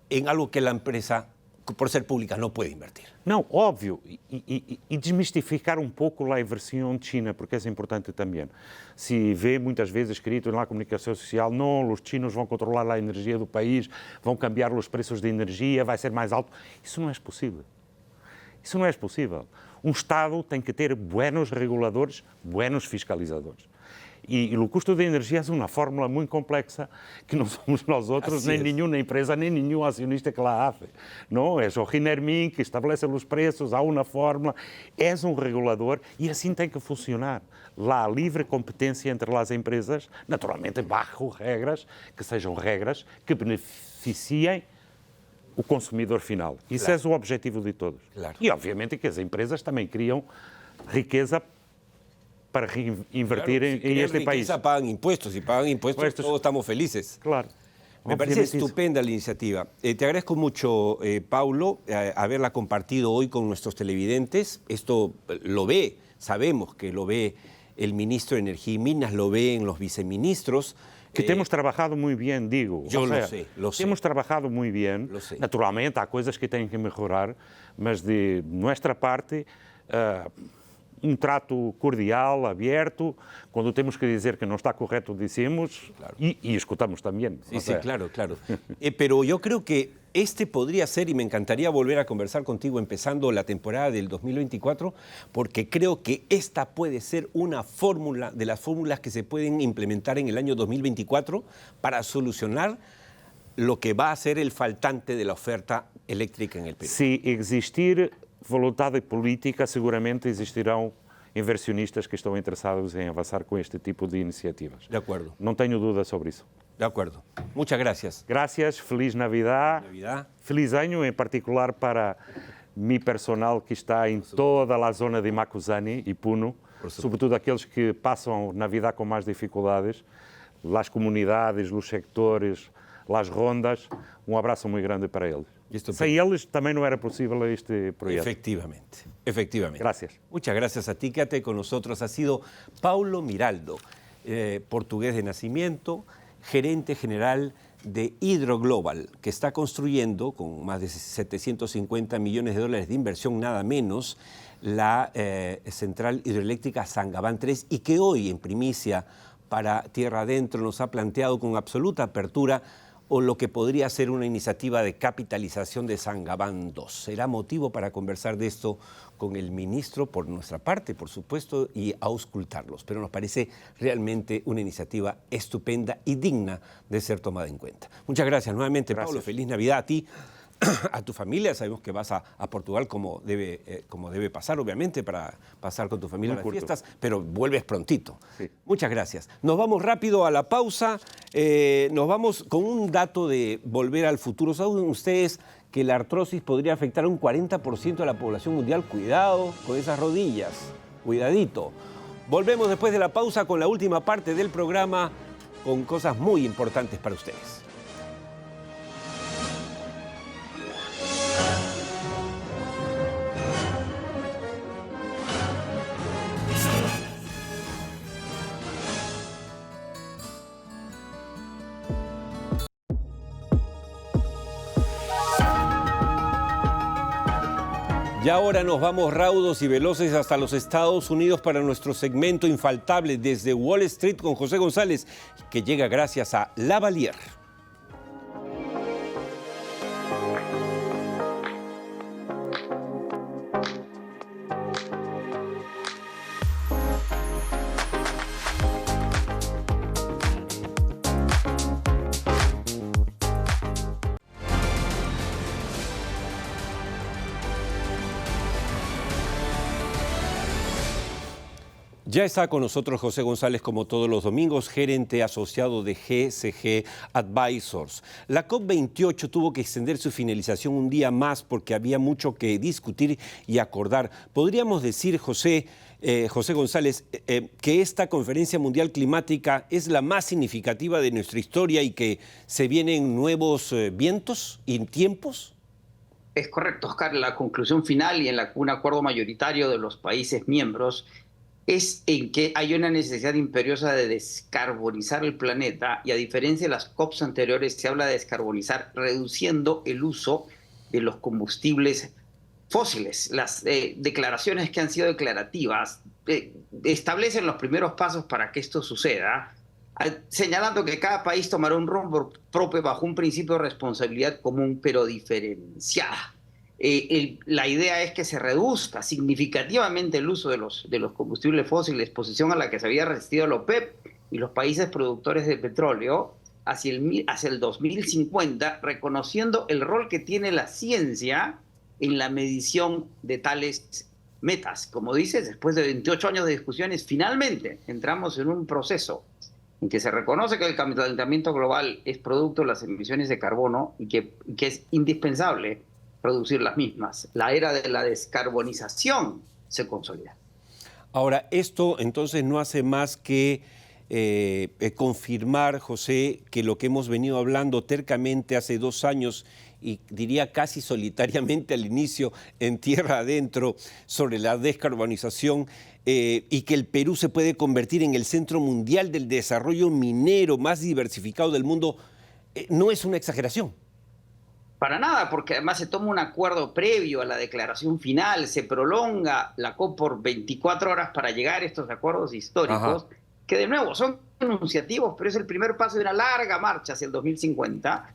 en algo que la empresa, por ser pública, não pode invertir. Não, óbvio, e desmistificar um pouco a inversão de China, porque é importante também. Se vê muitas vezes escrito na comunicação social, não, os chinos vão controlar a energia do país, vão cambiar os preços de energia, vai ser mais alto. Isso não é possível. Isso não é possível. Um Estado tem que ter buenos reguladores, buenos fiscalizadores. E o custo de energia é uma fórmula muito complexa que não somos nós outros, nem nenhuma empresa, nem nenhum acionista que la hace. Não, é o RINERMIN que estabelece os preços, há uma fórmula, é um regulador e assim tem que funcionar. Lá há livre competência entre as empresas, naturalmente bajo regras, que sejam regras que beneficiem o consumidor final. Isso Claro. é o objetivo de todos. Claro. E, obviamente, que as empresas também criam riqueza para reinvertir Claro, si en este país. pagan impuestos, si pagan impuestos, Impuestos. todos estamos felices. Claro. Me parece Obviamente estupenda la iniciativa. Te agradezco mucho, Paulo, haberla compartido hoy con nuestros televidentes. Esto lo ve, sabemos que lo ve el ministro de Energía y Minas, lo ve en los viceministros. Que temos trabajado muy bien, digo. Yo O lo sea, sé, lo sé. Temos trabajado muy bien. Lo sé. Naturalmente, há coisas que têm que mejorar, mas de nossa parte, um trato cordial, aberto. Quando temos que dizer que não está correto, dizemos y escutamos también. Sí, sí, claro, claro. Pero yo creo que este podría ser, y me encantaría volver a conversar contigo empezando la temporada del 2024, porque creo que esta puede ser una fórmula de las fórmulas que se pueden implementar en el año 2024 para solucionar lo que va a ser el faltante de la oferta eléctrica en el Perú. Se existir vontade política, seguramente existirão inversionistas que estão interessados em avançar com este tipo de iniciativas. De acuerdo. Não tenho dúvida sobre isso. De acuerdo. Muchas gracias. Gracias, feliz Navidad. Feliz año, em particular para mi personal que está em toda a zona de Macuzani e Puno, sobretudo aqueles que passam Navidad com mais dificuldades, as comunidades, os sectores, as rondas. Um abraço muito grande para eles. Sem eles também não era possível este proyecto. Efectivamente, efectivamente. Gracias. Muchas gracias a ti. Quédate con nosotros. Ha sido Paulo Miraldo, portugués de nacimiento, gerente general de Hydroglobal, que está construyendo, con más de 750 millones de dólares de inversión, nada menos, la central hidroeléctrica Sangabán 3, y que hoy, en primicia para Tierra Adentro, nos ha planteado con absoluta apertura o lo que podría ser una iniciativa de capitalización de Sangabán 2. Será motivo para conversar de esto con el ministro, por nuestra parte, por supuesto, y auscultarlos. Pero nos parece realmente una iniciativa estupenda y digna de ser tomada en cuenta. Muchas gracias nuevamente, Pablo. Feliz Navidad a ti, a tu familia. Sabemos que vas a Portugal como debe pasar, obviamente, para pasar con tu familia las fiestas, pero vuelves prontito. Sí. Muchas gracias. Nos vamos rápido a la pausa. Nos vamos con un dato de Volver al Futuro. ¿Saben ustedes que la artrosis podría afectar a un 40% de la población mundial? Cuidado con esas rodillas, cuidadito. Volvemos después de la pausa con la última parte del programa, con cosas muy importantes para ustedes. Y ahora nos vamos raudos y veloces hasta los Estados Unidos para nuestro segmento infaltable desde Wall Street con José González, que llega gracias a Lavalier. Ya está con nosotros José González, como todos los domingos, gerente asociado de GCG Advisors. La COP28 tuvo que extender su finalización un día más porque había mucho que discutir y acordar. ¿Podríamos decir, José González, que esta conferencia mundial climática es la más significativa de nuestra historia y que se vienen nuevos vientos y tiempos? Es correcto, Oscar. La conclusión final y en un acuerdo mayoritario de los países miembros es en que hay una necesidad imperiosa de descarbonizar el planeta, y a diferencia de las COPs anteriores, se habla de descarbonizar reduciendo el uso de los combustibles fósiles. Las declaraciones que han sido declarativas establecen los primeros pasos para que esto suceda, señalando que cada país tomará un rumbo propio bajo un principio de responsabilidad común pero diferenciada. La idea es que se reduzca significativamente el uso de los combustibles fósiles, posición a la que se había resistido la OPEP y los países productores de petróleo hacia el 2050, reconociendo el rol que tiene la ciencia en la medición de tales metas. Como dices, después de 28 años de discusiones, finalmente entramos en un proceso en que se reconoce que el calentamiento global es producto de las emisiones de carbono y que es indispensable producir las mismas. La era de la descarbonización se consolida. Ahora, esto entonces no hace más que confirmar, José, que lo que hemos venido hablando tercamente hace 2 años y diría casi solitariamente al inicio en Tierra Adentro sobre la descarbonización y que el Perú se puede convertir en el centro mundial del desarrollo minero más diversificado del mundo, no es una exageración. Para nada, porque además se toma un acuerdo previo a la declaración final, se prolonga la COP por 24 horas para llegar a estos acuerdos históricos. Ajá. Que de nuevo son enunciativos, pero es el primer paso de una larga marcha hacia el 2050,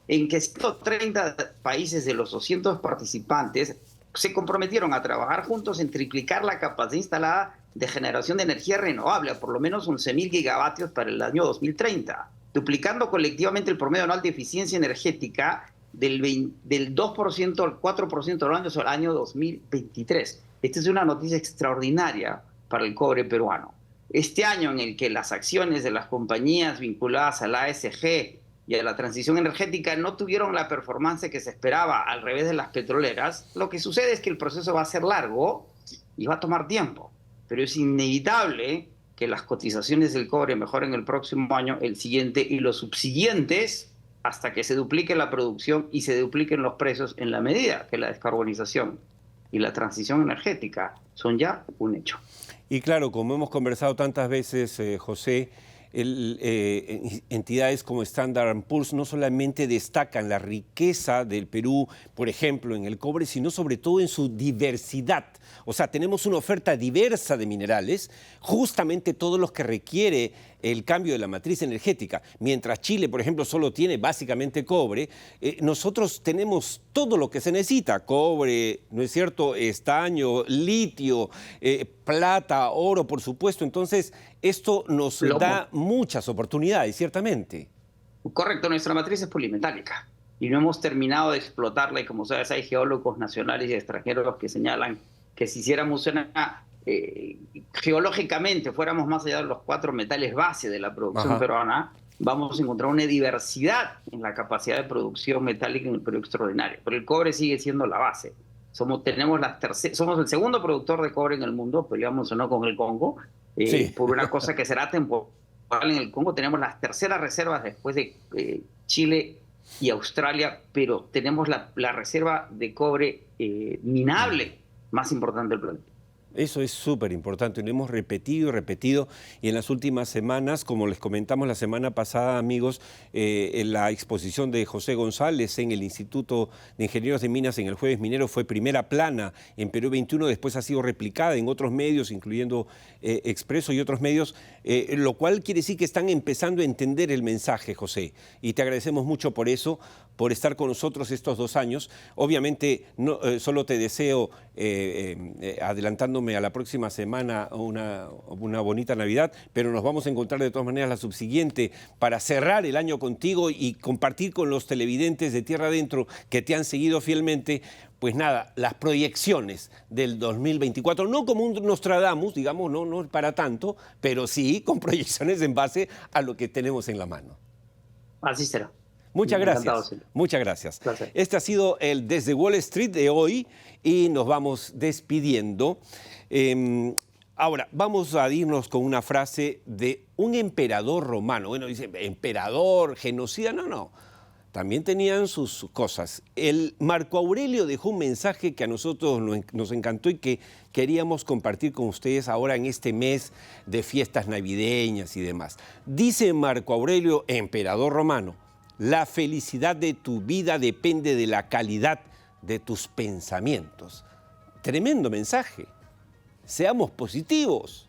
en que 130 países de los 200 participantes se comprometieron a trabajar juntos en triplicar la capacidad instalada de generación de energía renovable a por lo menos 11.000 gigavatios para el año 2030. Duplicando colectivamente el promedio anual de eficiencia energética del 2% al 4% al año 2023. Esta es una noticia extraordinaria para el cobre peruano. Este año en el que las acciones de las compañías vinculadas a la ASG y a la transición energética no tuvieron la performance que se esperaba, al revés de las petroleras, lo que sucede es que el proceso va a ser largo y va a tomar tiempo. Pero es inevitable que las cotizaciones del cobre mejoren el próximo año, el siguiente y los subsiguientes, hasta que se duplique la producción y se dupliquen los precios, en la medida que la descarbonización y la transición energética son ya un hecho. Y claro, como hemos conversado tantas veces, José, entidades como Standard & Poor's no solamente destacan la riqueza del Perú, por ejemplo, en el cobre, sino sobre todo en su diversidad. O sea, tenemos una oferta diversa de minerales, justamente todos los que requiere el cambio de la matriz energética. Mientras Chile, por ejemplo, solo tiene básicamente cobre, nosotros tenemos todo lo que se necesita: cobre, ¿no es cierto?, estaño, litio, plata, oro, por supuesto. Entonces, esto nos da muchas oportunidades, ciertamente. Correcto, nuestra matriz es polimetálica y no hemos terminado de explotarla, y como sabes, hay geólogos nacionales y extranjeros que señalan que si hiciéramos geológicamente fuéramos más allá de los 4 metales base de la producción peruana, vamos a encontrar una diversidad en la capacidad de producción metálica en el Perú extraordinaria. Pero el cobre sigue siendo la base. Somos el segundo productor de cobre en el mundo, peleamos o no con el Congo, por una cosa que será temporal en el Congo. Tenemos las terceras reservas después de Chile y Australia, pero tenemos la reserva de cobre minable más importante del planeta. Eso es súper importante, lo hemos repetido y repetido, y en las últimas semanas, como les comentamos la semana pasada, amigos, en la exposición de José González en el Instituto de Ingenieros de Minas en el Jueves Minero fue primera plana en Perú 21, después ha sido replicada en otros medios, incluyendo Expreso y otros medios, lo cual quiere decir que están empezando a entender el mensaje, José, y te agradecemos mucho por eso, por estar con nosotros estos 2 años. Obviamente, solo te deseo, adelantándome a la próxima semana, una bonita Navidad, pero nos vamos a encontrar de todas maneras la subsiguiente para cerrar el año contigo y compartir con los televidentes de Tierra Adentro que te han seguido fielmente, pues nada, las proyecciones del 2024, no como un Nostradamus, digamos, no para tanto, pero sí con proyecciones en base a lo que tenemos en la mano. Así será. Muchas gracias. Muchas gracias. Gracias. Este ha sido el Desde Wall Street de hoy y nos vamos despidiendo. Ahora, vamos a irnos con una frase de un emperador romano. Bueno, dice, emperador, genocida, no. También tenían sus cosas. El Marco Aurelio dejó un mensaje que a nosotros nos encantó y que queríamos compartir con ustedes ahora en este mes de fiestas navideñas y demás. Dice Marco Aurelio, emperador romano: la felicidad de tu vida depende de la calidad de tus pensamientos. Tremendo mensaje. Seamos positivos,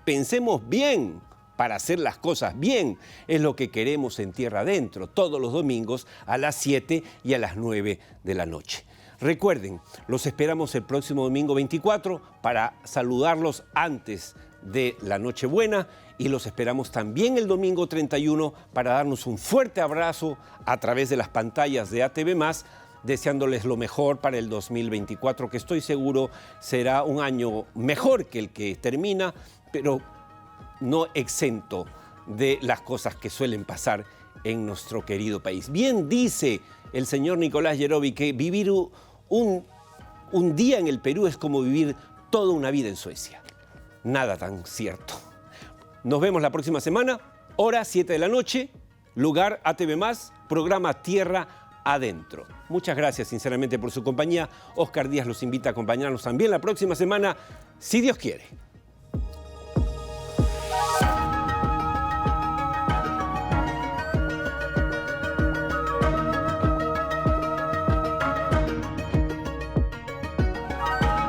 pensemos bien para hacer las cosas bien. Es lo que queremos en Tierra Adentro, todos los domingos a las 7 y a las 9 de la noche. Recuerden, los esperamos el próximo domingo 24 para saludarlos antes de la Nochebuena, y los esperamos también el domingo 31 para darnos un fuerte abrazo a través de las pantallas de ATV+, deseándoles lo mejor para el 2024, que estoy seguro será un año mejor que el que termina, pero no exento de las cosas que suelen pasar en nuestro querido país. Bien dice el señor Nicolás Yerovi que vivir un día en el Perú es como vivir toda una vida en Suecia. Nada tan cierto. Nos vemos la próxima semana, hora 7 de la noche, lugar ATV+, programa Tierra Adentro. Muchas gracias sinceramente por su compañía. Oscar Díaz los invita a acompañarnos también la próxima semana, si Dios quiere.